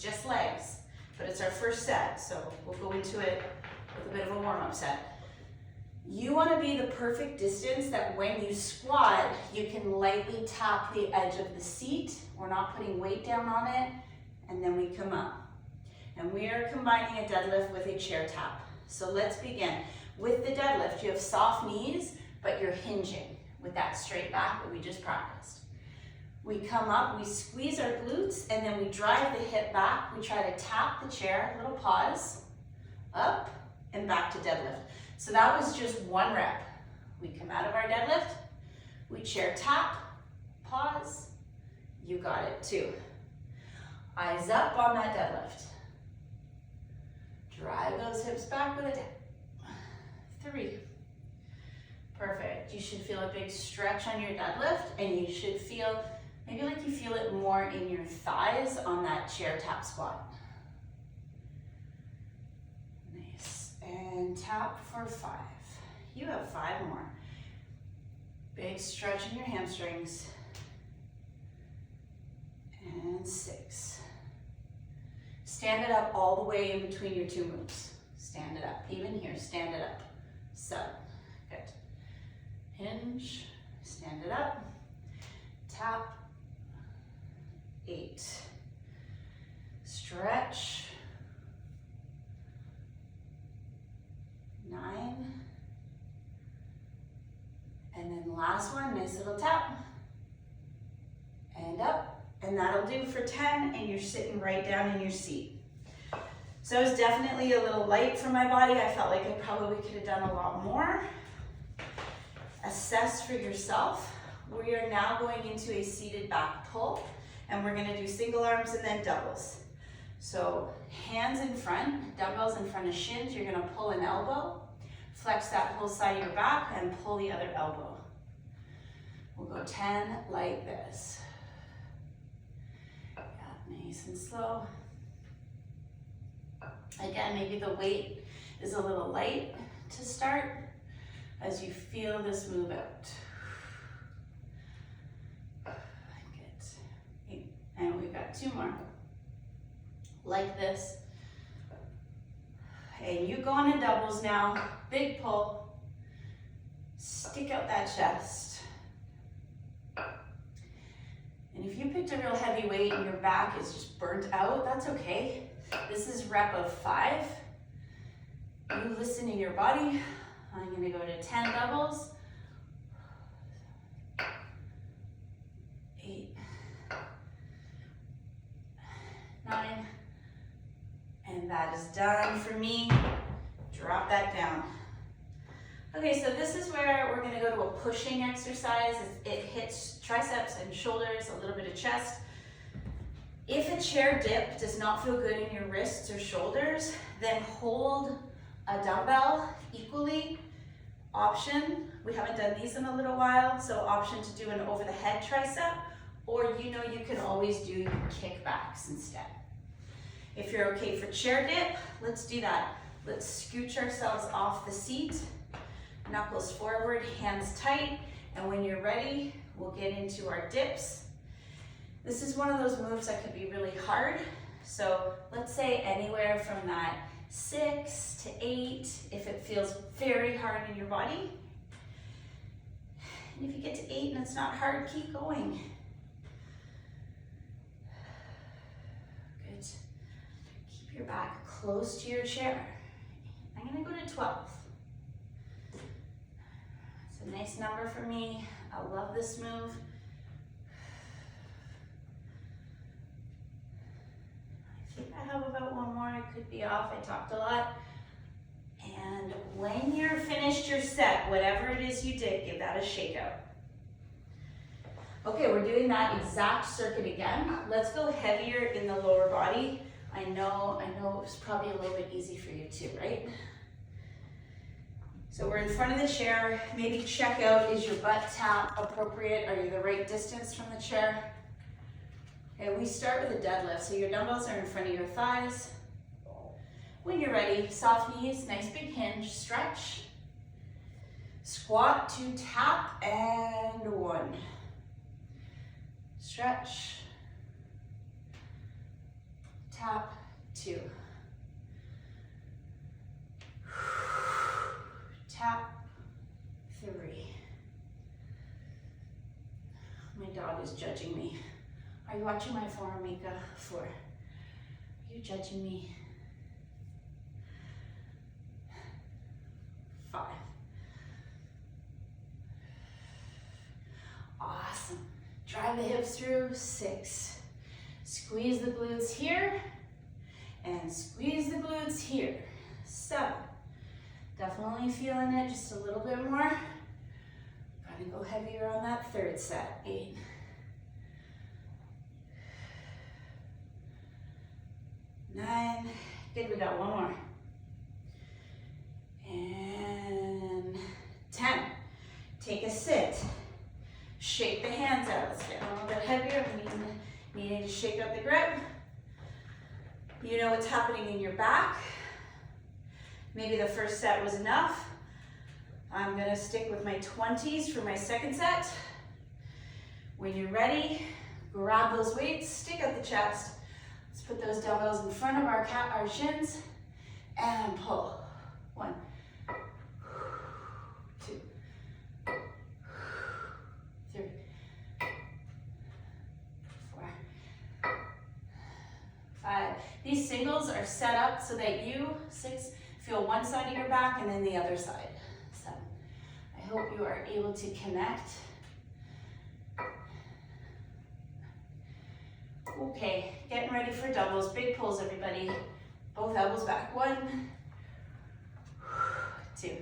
just legs, but it's our first set, so we'll go into it with a bit of a warm-up set. You want to be the perfect distance that when you squat, you can lightly tap the edge of the seat. We're not putting weight down on it, and then we come up. And we are combining a deadlift with a chair tap. So let's begin. With the deadlift, you have soft knees, but you're hinging with that straight back that we just practiced. We come up, we squeeze our glutes, and then we drive the hip back. We try to tap the chair, little pause, up, and back to deadlift. So that was just one rep. We come out of our deadlift, we chair tap, pause, you got it, 2. Eyes up on that deadlift. Drive those hips back with a tap. 3. Perfect. You should feel a big stretch on your deadlift, and you should feel, maybe like you feel it more in your thighs on that chair tap squat. Nice. And tap for 5. You have 5 more. Big stretch in your hamstrings. And 6. Stand it up all the way in between your 2 moves. Stand it up. Even here, stand it up. 7. Good. Hinge. Stand it up. Tap. 8. Stretch. 9. And then last one, nice little tap. And up. And that'll do for 10, and you're sitting right down in your seat. So it was definitely a little light for my body. I felt like I probably could have done a lot more. Assess for yourself. We are now going into a seated back pull, and we're gonna do single arms and then doubles. So hands in front, dumbbells in front of shins. You're gonna pull an elbow, flex that whole side of your back, and pull the other elbow. We'll go 10 like this. Nice and slow. Again, maybe the weight is a little light to start as you feel this move out. Good. And we've got 2 more. Like this. And you go into doubles now. Big pull. Stick out that chest. And if you picked a real heavy weight and your back is just burnt out, that's okay. This is rep of 5. You listen to your body. I'm gonna go to 10 doubles. 8, 9, and that is done for me. Drop that down. Okay, so this is where we're gonna go to a pushing exercise. It hits triceps and shoulders, a little bit of chest. If a chair dip does not feel good in your wrists or shoulders, then hold a dumbbell equally. Option, we haven't done these in a little while, so option to do an over the head tricep, or you can always do your kickbacks instead. If you're okay for chair dip, let's do that. Let's scooch ourselves off the seat. Knuckles forward, hands tight, and when you're ready, we'll get into our dips. This is one of those moves that could be really hard. So let's say anywhere from that 6 to 8, if it feels very hard in your body. And if you get to 8 and it's not hard, keep going. Good. Keep your back close to your chair. I'm gonna go to 12. It's a nice number for me. I love this move. I think I have about 1 more. I could be off. I talked a lot. And when you're finished your set, whatever it is you did, give that a shake out. Okay, we're doing that exact circuit again. Let's go heavier in the lower body. I know it was probably a little bit easy for you too, right? So we're in front of the chair. Maybe check out, is your butt tap appropriate? Are you the right distance from the chair? Okay, we start with a deadlift. So your dumbbells are in front of your thighs. When you're ready, soft knees, nice big hinge, stretch. Squat to tap, and 1. Stretch. tap, 2. Tap, 3. My dog is judging me. Are you watching my form, Mika? 4. Are you judging me? 5. Awesome. Drive the hips through, 6. Squeeze the glutes here, and squeeze the glutes here, 7. Definitely feeling it just a little bit more. Gonna go heavier on that third set, 8. 9, good, we got one more. And 10, take a sit. Shake the hands out, let's get a little bit heavier. Needing to shake up the grip. You know what's happening in your back. Maybe the first set was enough. I'm gonna stick with my 20s for my second set. When you're ready, grab those weights, stick out the chest. Let's put those dumbbells in front of our shins and pull. 1, 2, 3, 4, 5. These singles are set up so that you, 6, feel one side of your back and then the other side. 7. I hope you are able to connect. Okay, getting ready for doubles. Big pulls, everybody. Both elbows back. 1, 2, 3,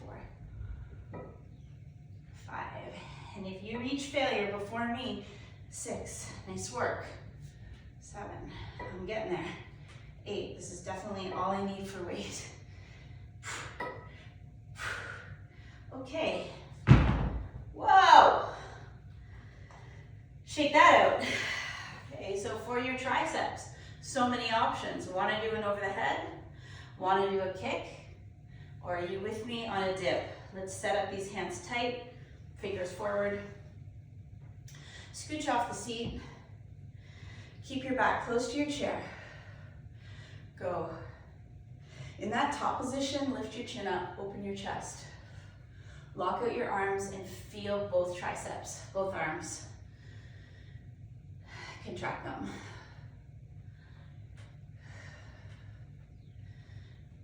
4, 5. And if you reach failure before me, 6. Nice work. 7. I'm getting there. 8. This is definitely all I need for weight. Okay. Whoa! Shake that out. Okay, so for your triceps, so many options. Want to do an over the head? Want to do a kick? Or are you with me on a dip? Let's set up these hands tight, fingers forward. Scooch off the seat. Keep your back close to your chair. Go. In that top position, lift your chin up, open your chest. Lock out your arms and feel both triceps, both arms. Contract them.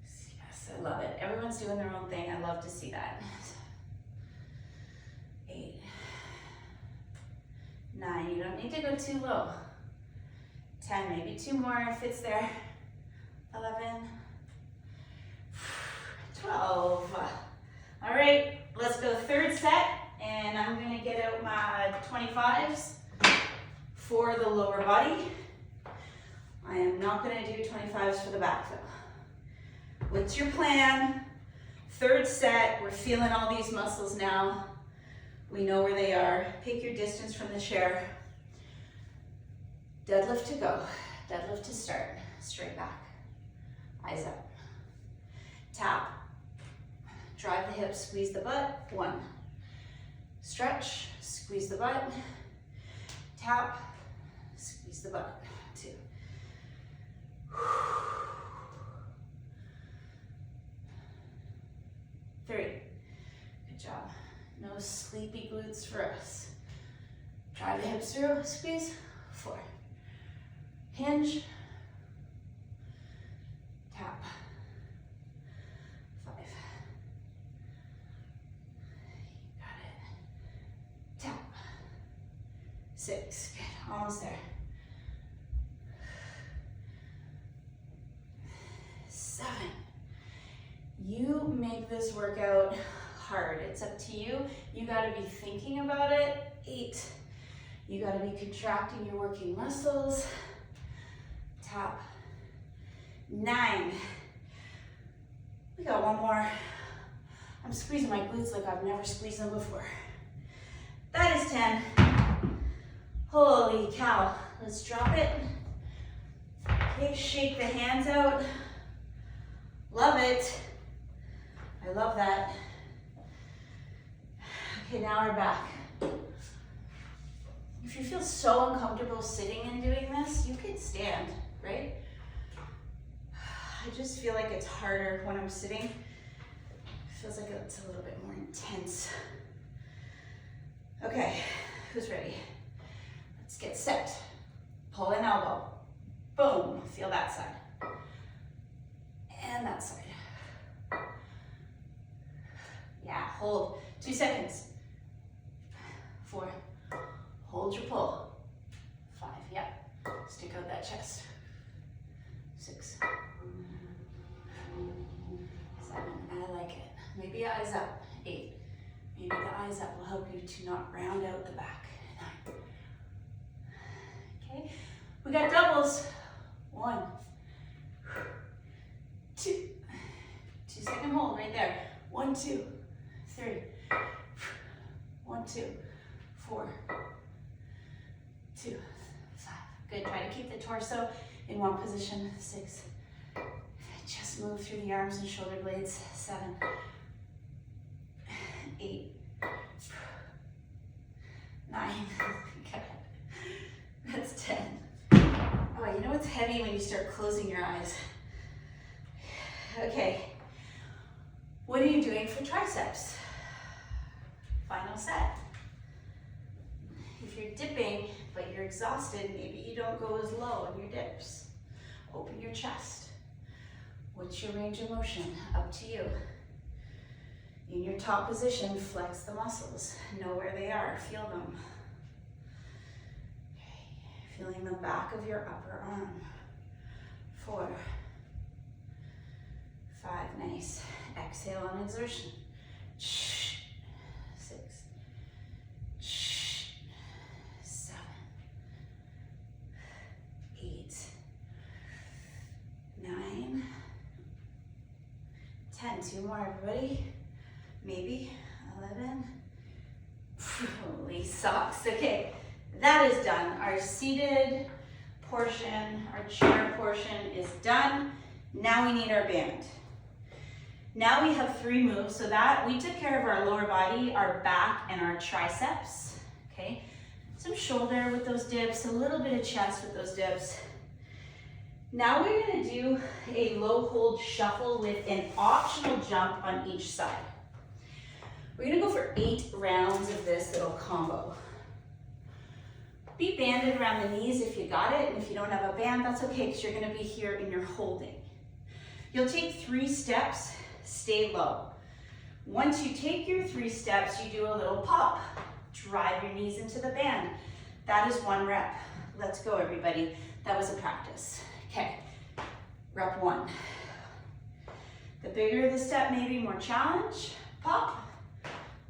Yes, I love it. Everyone's doing their own thing. I love to see that. 8, 9, you don't need to go too low. 10, maybe 2 more if it's there. 11, 12. All right, let's go third set, and I'm gonna get out my 25s for the lower body. I am not gonna do 25s for the back though. What's your plan? Third set, we're feeling all these muscles now. We know where they are. Pick your distance from the chair. Deadlift to go, deadlift to start. Straight back, eyes up. Tap, drive the hips, squeeze the butt. 1, stretch, squeeze the butt. Tap, squeeze the butt. 2. 3, good job. No sleepy glutes for us. Drive the hips through, squeeze. 4, hinge, tap. 5, got it. Tap. 6, good, almost there. 7. You make this workout hard. It's up to you. You gotta be thinking about it. 8. You gotta be contracting your working muscles. Tap. 9. We got one more. I'm squeezing my glutes like I've never squeezed them before. That is 10. Holy cow. Let's drop it. Okay, shake the hands out. Love it. I love that. Okay, now we're back. If you feel so uncomfortable sitting and doing this, you can stand, right? I just feel like it's harder when I'm sitting. It feels like it's a little bit more intense. Okay, who's ready? Let's get set. Pull an elbow. Boom, feel that side. And that side. Yeah, hold. 2 seconds. 4. Hold your pull. 5, yep. Stick out that chest. 6. 7, I like it. Maybe eyes up. 8. Maybe the eyes up will help you to not round out the back. 9. Okay, we got doubles. 1, 2. 2-second hold right there. 1, 2, 3. 1, 2, 4, 2, 5. Good, try to keep the torso in one position. 6. Just move through the arms and shoulder blades. 7, 8, 9. Good. That's 10. Oh, you know what's heavy when you start closing your eyes? Okay. What are you doing for triceps? Final set. If you're dipping, but you're exhausted, maybe you don't go as low in your dips. Open your chest. What's your range of motion? Up to you. In your top position, flex the muscles. Know where they are, feel them. Okay. Feeling the back of your upper arm. 4, 5, nice. Exhale on exertion. 6, 7, 8, 9, 10. 2 more, everybody. Maybe 11. Holy socks. Okay, that is done. Our seated portion, our chair portion is done. Now we need our band. Now we have 3 moves, so that we took care of our lower body, our back, and our triceps, okay? Some shoulder with those dips, a little bit of chest with those dips. Now we're gonna do a low hold shuffle with an optional jump on each side. We're gonna go for 8 rounds of this little combo. Be banded around the knees if you got it, and if you don't have a band, that's okay, because you're gonna be here in your holding. You'll take 3 steps, stay low. Once you take your 3 steps, you do a little pop. Drive your knees into the band. That is 1 rep. Let's go, everybody. That was a practice. Okay, rep 1. The bigger the step, maybe more challenge. Pop.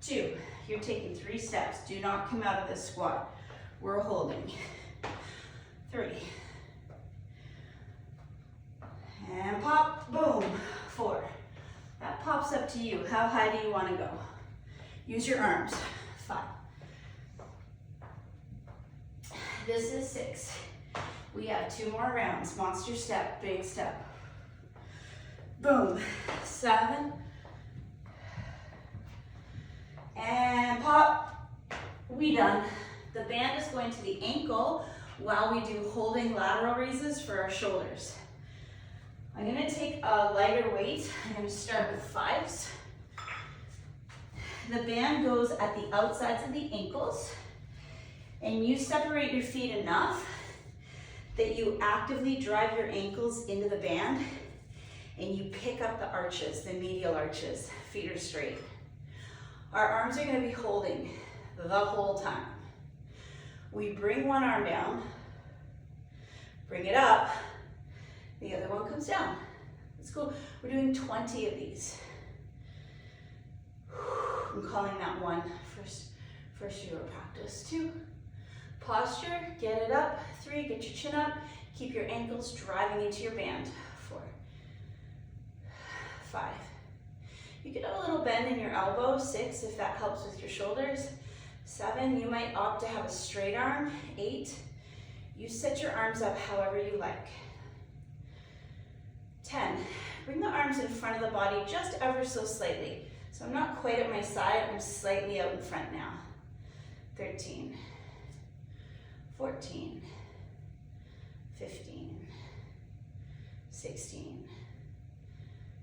2, you're taking 3 steps. Do not come out of this squat. We're holding. 3. And pop, boom. 4. That pops up to you. How high do you want to go? Use your arms. 5. This is 6. We have 2 more rounds. Monster step, big step. Boom. 7. And pop. We done. The band is going to the ankle while we do holding lateral raises for our shoulders. I'm gonna take a lighter weight. I'm gonna start with 5s. The band goes at the outsides of the ankles, and you separate your feet enough that you actively drive your ankles into the band, and you pick up the arches, the medial arches. Feet are straight. Our arms are gonna be holding the whole time. We bring one arm down, bring it up, the other one comes down. It's cool. We're doing 20 of these. I'm calling that 1 first year of practice. 2, posture, get it up. 3, get your chin up. Keep your ankles driving into your band. 4, 5. You could have a little bend in your elbow. 6, if that helps with your shoulders. 7, you might opt to have a straight arm. 8, you set your arms up however you like. 10, bring the arms in front of the body just ever so slightly. So I'm not quite at my side, I'm slightly out in front now. 13, 14, 15, 16,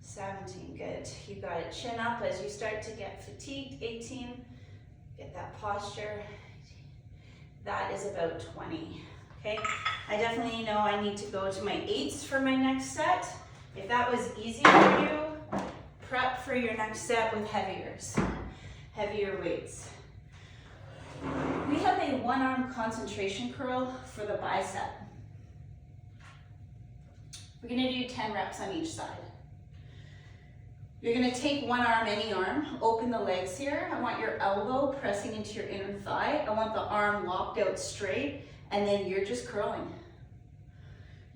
17, good. You got it. Chin up as you start to get fatigued. 18, get that posture. That is about 20, okay? I definitely know I need to go to my 8s for my next set. If that was easy for you, prep for your next set with heavier weights. We have a 1-arm concentration curl for the bicep. We're gonna do 10 reps on each side. You're gonna take one arm, any arm, open the legs here. I want your elbow pressing into your inner thigh. I want the arm locked out straight, and then you're just curling.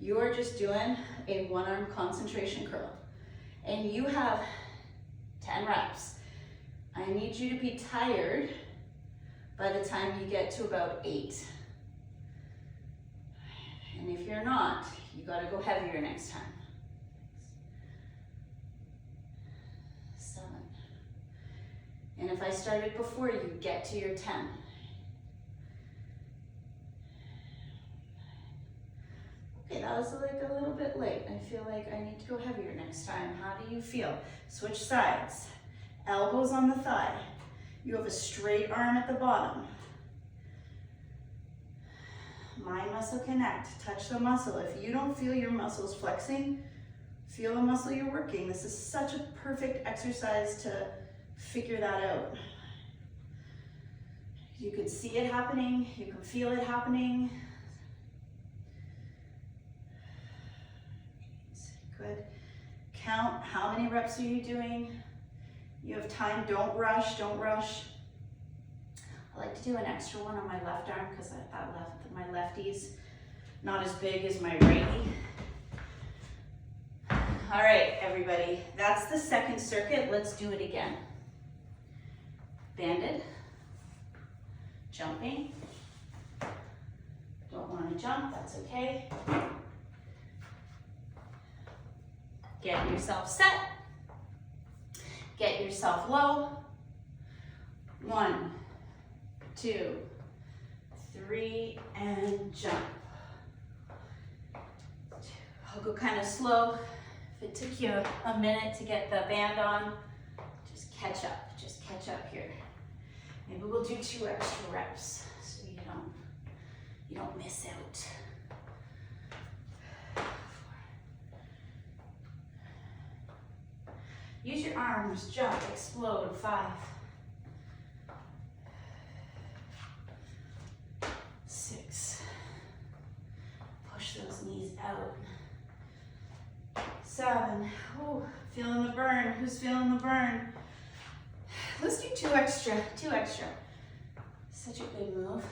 You are just doing a 1-arm concentration curl. And you have 10 reps. I need you to be tired by the time you get to about 8. And if you're not, you gotta go heavier next time. 7. And if I started before you, get to your 10. Okay, that was like a little bit late. I feel like I need to go heavier next time. How do you feel? Switch sides. Elbows on the thigh. You have a straight arm at the bottom. Mind muscle connect. Touch the muscle. If you don't feel your muscles flexing, feel the muscle you're working. This is such a perfect exercise to figure that out. You can see it happening. You can feel it happening. Good. Count how many reps are you doing. You have time, don't rush, don't rush. I like to do an extra one on my left arm because my lefty's not as big as my righty. All right, everybody, that's the second circuit. Let's do it again. Banded, jumping. Don't want to jump, that's okay. Get yourself set. Get yourself low. 1, 2, 3, and jump. I'll go kind of slow. If it took you a minute to get the band on, just catch up here. Maybe we'll do 2 extra reps so you don't miss out. 4. Use your arms, jump, explode. 5. 6. Push those knees out. 7. Ooh, feeling the burn. Who's feeling the burn? Let's do 2 extra. Such a good move.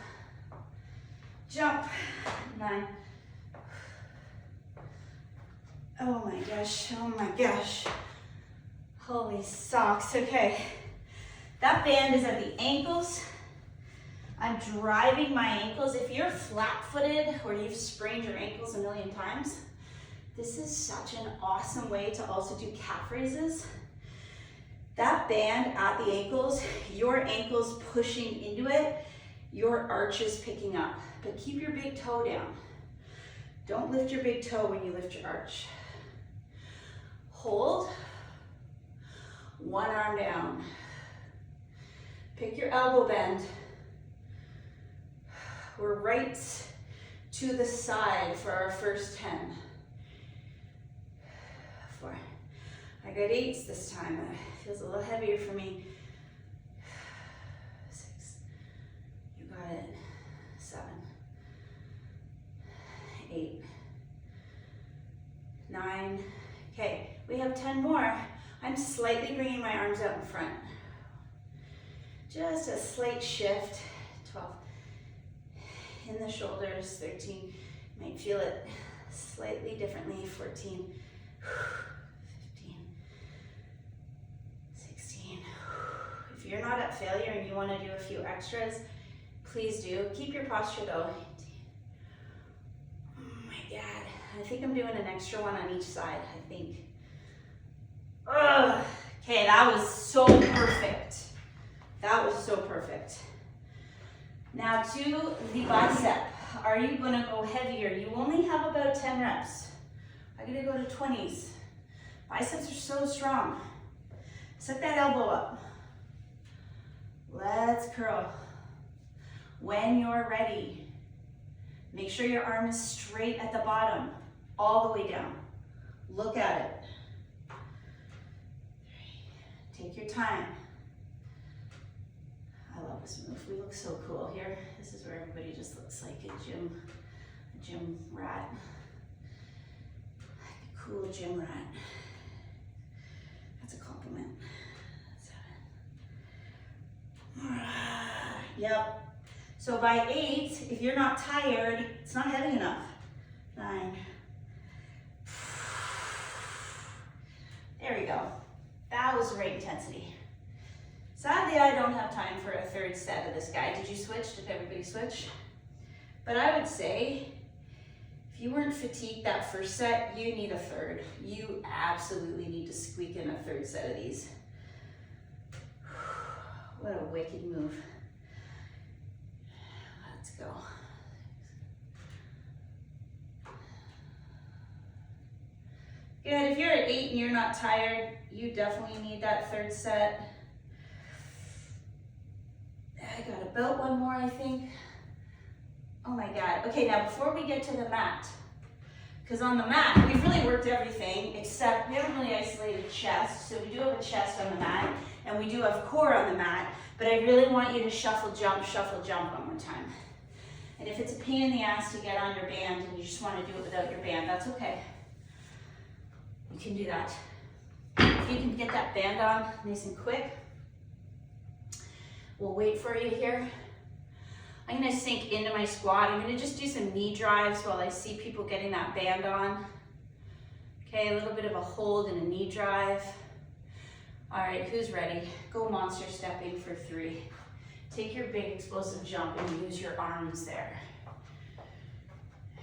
Jump. 9. Oh my gosh. Holy socks. Okay. That band is at the ankles. I'm driving my ankles. If you're flat-footed or you've sprained your ankles a million times, this is such an awesome way to also do calf raises. That band at the ankles, your ankles pushing into it, your arch is picking up. But keep your big toe down. Don't lift your big toe when you lift your arch. Hold. 1 arm down. Pick your elbow bend. We're right to the side for our first 10. 4. I got 8s this time. It feels a little heavier for me. 6. You got it. 7. 8. 9. Okay, we have 10 more. I'm slightly bringing my arms out in front. Just a slight shift. 12. In the shoulders. 13. You might feel it slightly differently. 14. 15. 16. If you're not at failure and you want to do a few extras, please do. Keep your posture though. Oh my God. I think I'm doing an extra one on each side, I think. Ugh. Okay, that was so perfect. Now to the bicep. Are you gonna go heavier? You only have about 10 reps. I'm gonna go to 20s. Biceps are so strong. Suck that elbow up. Let's curl. When you're ready, make sure your arm is straight at the bottom, all the way down. Look at it. Take your time. I love this move. We look so cool here. This is where everybody just looks like a gym rat. A cool gym rat. That's a compliment. 7. Yep. So by 8, if you're not tired, it's not heavy enough. 9. There we go. That was the right intensity. Sadly, I don't have time for a third set of this guy. Did you switch? Did everybody switch? But I would say, if you weren't fatigued that first set, you need a third. You absolutely need to squeak in a third set of these. What a wicked move. Let's go. Good, if you're at 8 and you're not tired, you definitely need that third set. I got about one more, I think. Oh my God. Okay, now before we get to the mat, because on the mat, we've really worked everything except we haven't really isolated chest. So we do have a chest on the mat and we do have core on the mat, but I really want you to shuffle, jump one more time. And if it's a pain in the ass to get on your band and you just want to do it without your band, that's okay. You can do that. If you can get that band on nice and quick, we'll wait for you here. I'm gonna sink into my squat. I'm gonna just do some knee drives while I see people getting that band on. Okay, a little bit of a hold and a knee drive. All right, who's ready? Go monster stepping for 3. Take your big explosive jump and use your arms there.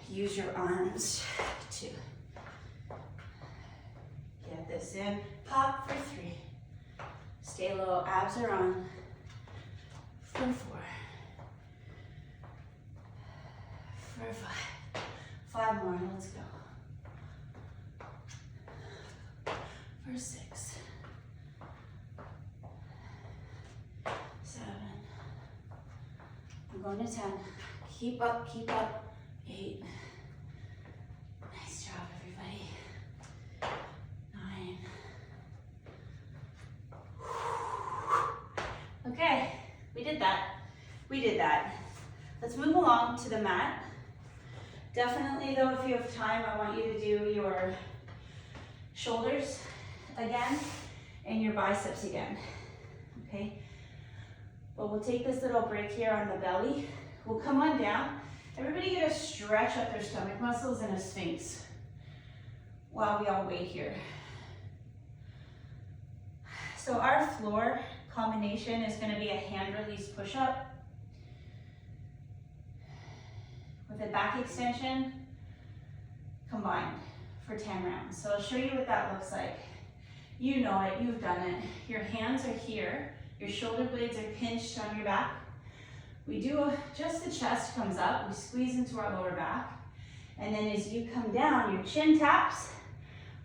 Use your arms to get this in. Pop for 3. Stay low, abs are on. For 4. For 5. 5 more, let's go. For 6. 7. I'm going to 10. Keep up, 8. Nice job, everybody. 9. Okay, we did that. We did that. Let's move along to the mat. Definitely though, if you have time, I want you to do your shoulders again and your biceps again, okay? But we'll take this little break here on the belly. We'll come on down. Everybody get a stretch up their stomach muscles and a sphinx while we all wait here. So our floor combination is going to be a hand release push-up with a back extension combined for 10 rounds. So I'll show you what that looks like. You know it, you've done it. Your hands are here, your shoulder blades are pinched on your back. We do just the chest comes up, we squeeze into our lower back, and then as you come down, your chin taps,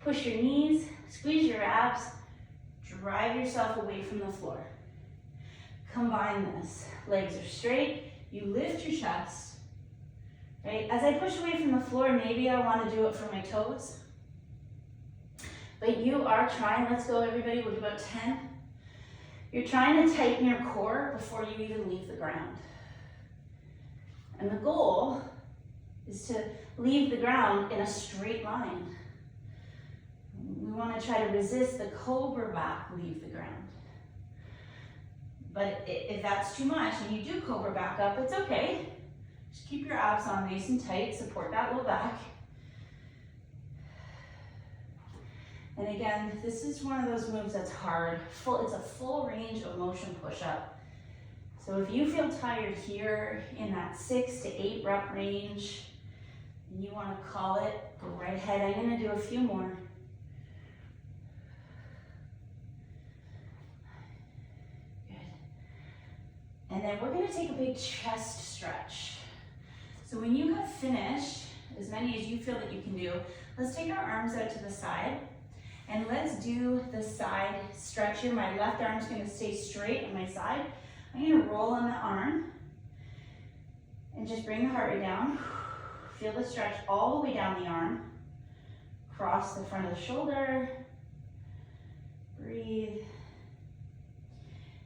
push your knees, squeeze your abs, drive yourself away from the floor. Combine this. Legs are straight, you lift your chest, right? As I push away from the floor, maybe I want to do it from my toes. But you are trying, let's go everybody, we'll do about 10. You're trying to tighten your core before you even leave the ground. And the goal is to leave the ground in a straight line. We want to try to resist the cobra back, leave the ground. But if that's too much and you do cobra back up, it's okay. Just keep your abs on nice and tight, support that low back. And again, this is one of those moves that's hard. It's a full range of motion push-up. So if you feel tired here in that 6 to 8 rep range, and you want to call it, go right ahead. I'm going to do a few more. Good. And then we're going to take a big chest stretch. So when you have finished, as many as you feel that you can do, let's take our arms out to the side and let's do the side stretch here. My left arm's gonna stay straight on my side. I'm gonna roll on the arm and just bring the heart rate down. Feel the stretch all the way down the arm. Cross the front of the shoulder. Breathe.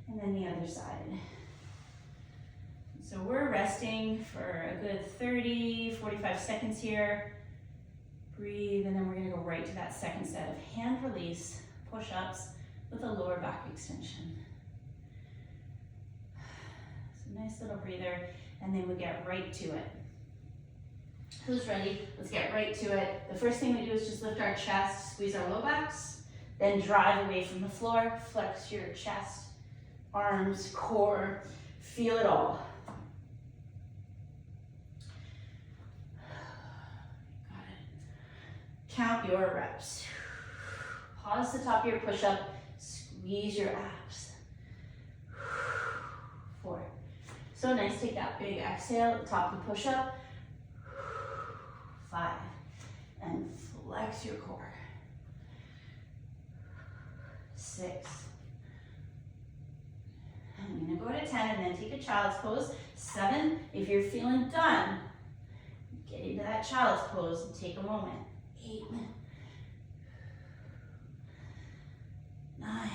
And then the other side. So we're resting for a good 30, 45 seconds here. Breathe, and then we're gonna go right to that second set of hand release push-ups with a lower back extension. So nice little breather, and then we get right to it. Who's ready? Let's get right to it. The first thing we do is just lift our chest, squeeze our low backs, then drive away from the floor, flex your chest, arms, core, feel it all. Got it. Count your reps. Pause the top of your push-up, squeeze your abs. 4. So nice, take that big exhale at the top of the push-up. 5, and flex your core. 6. I'm gonna go to 10 and then take a child's pose. 7, if you're feeling done, get into that child's pose and take a moment. 8, 9.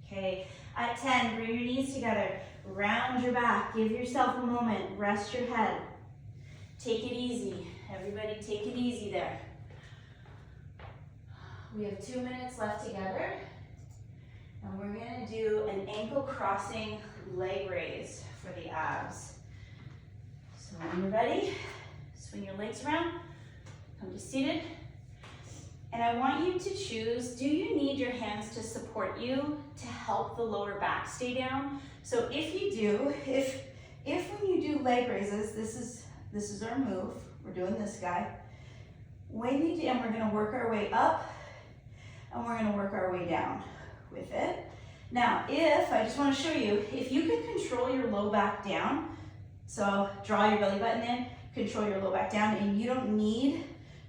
Okay, at 10, bring your knees together. Round your back, give yourself a moment, rest your head. Take it easy. Everybody take it easy there. We have 2 minutes left together. And we're gonna do an ankle crossing leg raise for the abs. So when you're ready, swing your legs around, come to seated. And I want you to choose, do you need your hands to support you to help the lower back stay down? So if you do, if when you do leg raises, this is our move, we're doing this guy. When you do, and we're gonna work our way up, and we're gonna work our way down with it. Now, I just wanna show you, if you can control your low back down, so draw your belly button in, control your low back down, and you don't need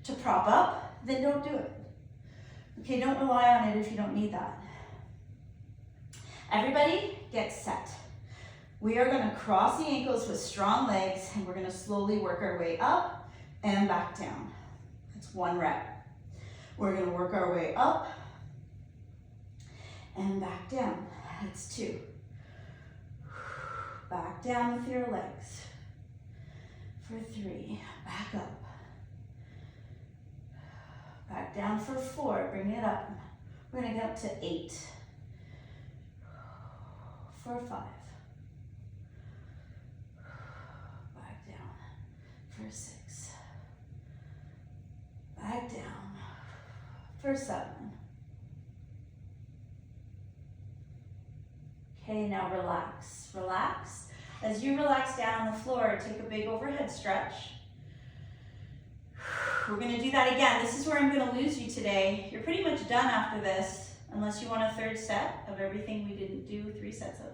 to prop up, then don't do it. Okay, don't rely on it if you don't need that. Everybody get set. We are gonna cross the ankles with strong legs, and we're gonna slowly work our way up and back down. That's 1 rep. We're gonna work our way up and back down. That's 2. Back down with your legs. For 3, back up. Back down for 4, bring it up. We're gonna get up to 8. For 5. Back down. For 6. Back down. For 7. Okay, now relax. Relax. As you relax down on the floor, take a big overhead stretch. We're gonna do that again. This is where I'm gonna lose you today. You're pretty much done after this, unless you want a 3rd set of everything we didn't do 3 sets of.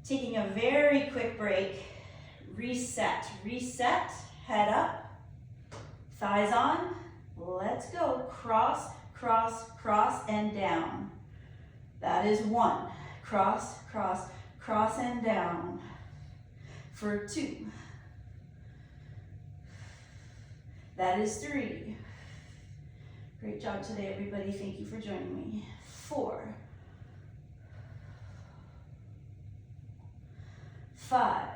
Taking a very quick break. Reset, reset, head up, thighs on. Let's go. Cross, cross, cross, and down. That is 1. Cross, cross, cross, and down. For 2. That is 3. Great job today, everybody. Thank you for joining me. 4. 5.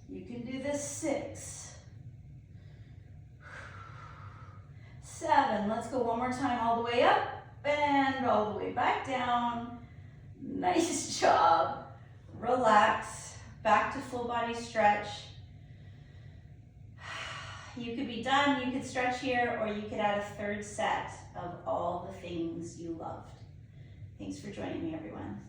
You can do this. 6. 7. Let's go one more time all the way up and all the way back down. Nice job. Relax. Back to full body stretch. You could be done, you could stretch here, or you could add a 3rd set of all the things you loved. Thanks for joining me, everyone.